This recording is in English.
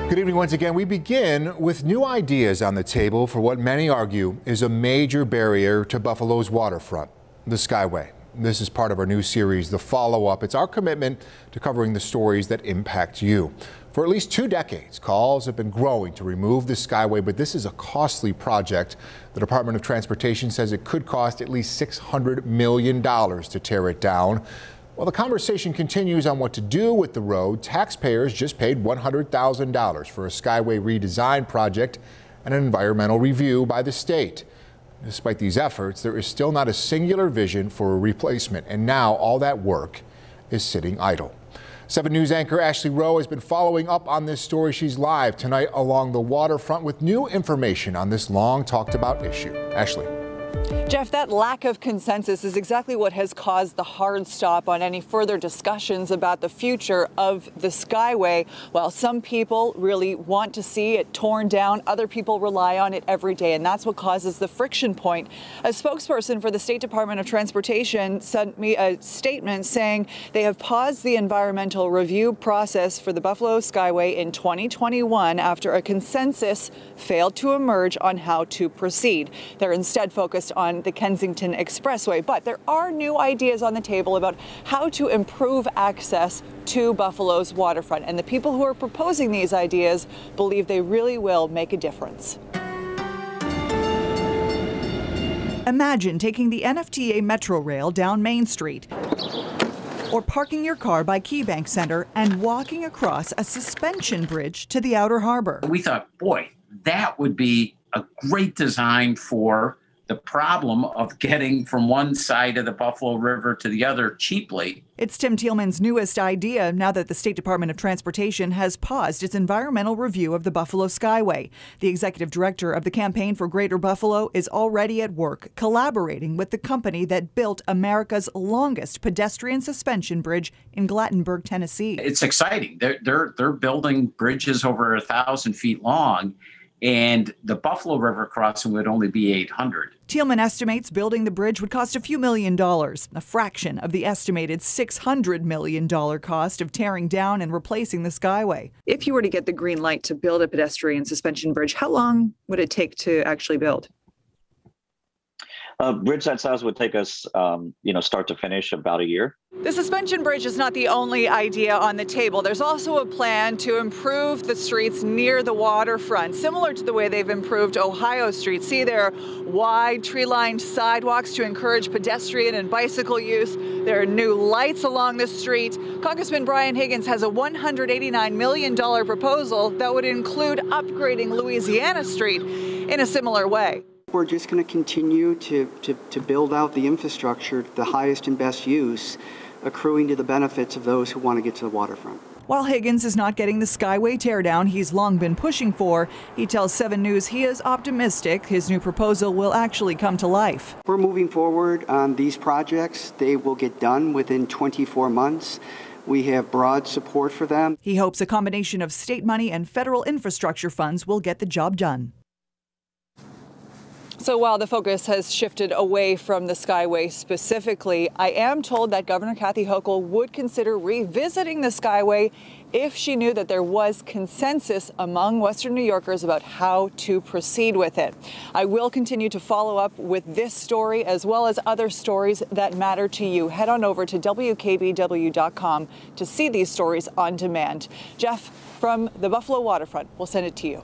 Good evening once again. We begin with new ideas on the table for what many argue is a major barrier to Buffalo's waterfront, the Skyway. This is part of our new series, The Follow-Up. It's our commitment to covering the stories that impact you. For at least 2 decades, calls have been growing to remove the Skyway, but this is a costly project. The Department of Transportation says it could cost at least $600 million to tear it down. While the conversation continues on what to do with the road, taxpayers just paid $100,000 for a Skyway redesign project and an environmental review by the state. Despite these efforts, there is still not a singular vision for a replacement, and now all that work is sitting idle. 7 News anchor Ashley Rowe has been following up on this story. She's live tonight along the waterfront with new information on this long talked about issue. Ashley. Jeff, that lack of consensus is exactly what has caused the hard stop on any further discussions about the future of the Skyway. While some people really want to see it torn down, other people rely on it every day, and that's what causes the friction point. A spokesperson for the State Department of Transportation sent me a statement saying they have paused the environmental review process for the Buffalo Skyway in 2021 after a consensus failed to emerge on how to proceed. They're instead focused on the Kensington Expressway, but there are new ideas on the table about how to improve access to Buffalo's waterfront, and the people who are proposing these ideas believe they really will make a difference. Imagine taking the NFTA Metro Rail down Main Street, or parking your car by KeyBank Center and walking across a suspension bridge to the outer harbor. We thought, boy, that would be a great design for the problem of getting from one side of the Buffalo River to the other cheaply. It's Tim Thielman's newest idea now that the State Department of Transportation has paused its environmental review of the Buffalo Skyway. The executive director of the Campaign for Greater Buffalo is already at work collaborating with the company that built America's longest pedestrian suspension bridge in Glattenburg, Tennessee. It's exciting. They're building bridges over 1,000 feet long, and the Buffalo River crossing would only be 800. Thielman estimates building the bridge would cost a few $1 million, a fraction of the estimated $600 million cost of tearing down and replacing the Skyway. If you were to get the green light to build a pedestrian suspension bridge, how long would it take to actually build? A bridge that size would take us, start to finish, about a year. The suspension bridge is not the only idea on the table. There's also a plan to improve the streets near the waterfront, similar to the way they've improved Ohio Street. See, there are wide tree-lined sidewalks to encourage pedestrian and bicycle use. There are new lights along the street. Congressman Brian Higgins has a $189 million proposal that would include upgrading Louisiana Street in a similar way. We're just going to continue to build out the infrastructure to the highest and best use, accruing to the benefits of those who want to get to the waterfront. While Higgins is not getting the Skyway teardown he's long been pushing for, he tells 7 News he is optimistic his new proposal will actually come to life. We're moving forward on these projects. They will get done within 24 months. We have broad support for them. He hopes a combination of state money and federal infrastructure funds will get the job done. So while the focus has shifted away from the Skyway specifically, I am told that Governor Kathy Hochul would consider revisiting the Skyway if she knew that there was consensus among Western New Yorkers about how to proceed with it. I will continue to follow up with this story as well as other stories that matter to you. Head on over to WKBW.com to see these stories on demand. Jeff, from the Buffalo waterfront, we'll send it to you.